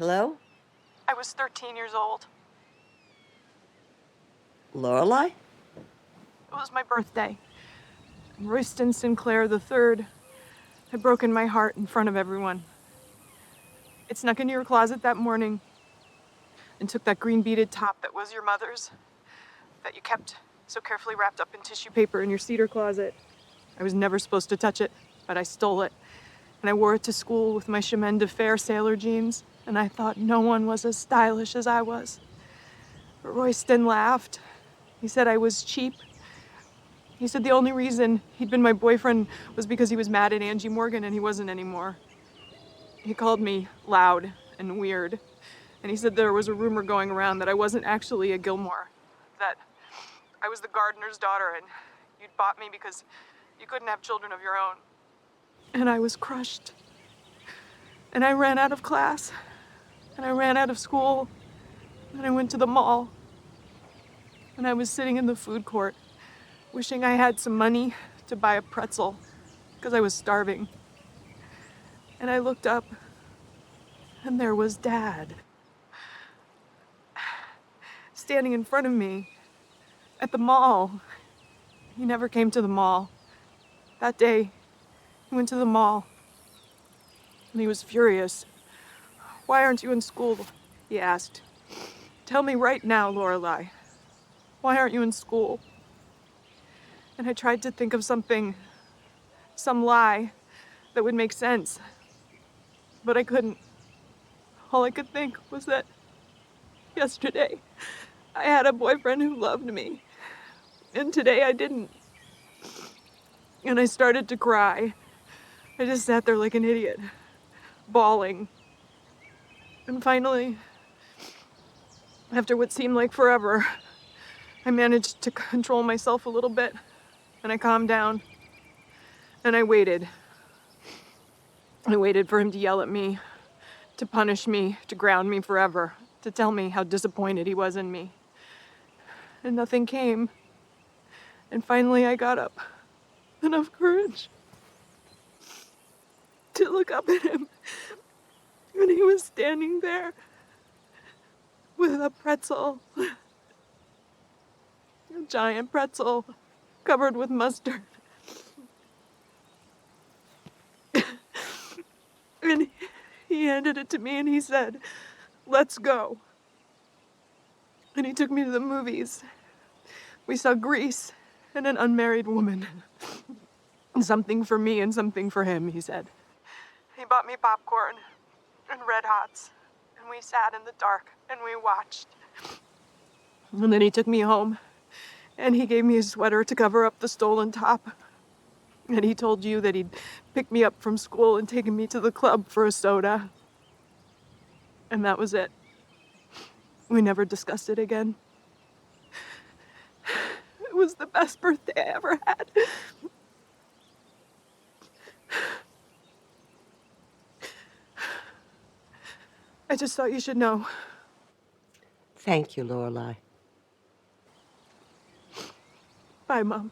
Hello? I was 13 years old. Lorelai? It was my birthday. Royston Sinclair III had broken my heart in front of everyone. It snuck into your closet that morning and took that green beaded top that was your mother's, that you kept so carefully wrapped up in tissue paper in your cedar closet. I was never supposed to touch it, but I stole it. And I wore it to school with my chemin de fer sailor jeans, and I thought no one was as stylish as I was. But Royston laughed. He said I was cheap. He said the only reason he'd been my boyfriend was because he was mad at Angie Morgan and he wasn't anymore. He called me loud and weird. And he said there was a rumor going around that I wasn't actually a Gilmore, that I was the gardener's daughter and you'd bought me because you couldn't have children of your own. And I was crushed. And I ran out of class. And I ran out of school. And I went to the mall. And I was sitting in the food court, wishing I had some money to buy a pretzel, because I was starving. And I looked up, and there was Dad, standing in front of me at the mall. He never came to the mall. That day, he went to the mall, and he was furious. "Why aren't you in school?" he asked. "Tell me right now, Lorelai. Why aren't you in school?" And I tried to think of something, some lie, that would make sense. But I couldn't. All I could think was that yesterday I had a boyfriend who loved me, and today I didn't. And I started to cry. I just sat there like an idiot, bawling. And finally, after what seemed like forever, I managed to control myself a little bit, and I calmed down, and I waited. I waited for him to yell at me, to punish me, to ground me forever, to tell me how disappointed he was in me. And nothing came. And finally I got up, enough courage to look up at him, and he was standing there with a pretzel, a giant pretzel covered with mustard. And he handed it to me and he said, "Let's go." And he took me to the movies. We saw Grease and An Unmarried Woman. Something for me and something for him, he said. He bought me popcorn and Red Hots, and we sat in the dark and we watched. And then he took me home, and he gave me a sweater to cover up the stolen top. And he told you that he'd pick me up from school and taken me to the club for a soda. And that was it. We never discussed it again. It was the best birthday I ever had. I just thought you should know. Thank you, Lorelai. Bye, Mom.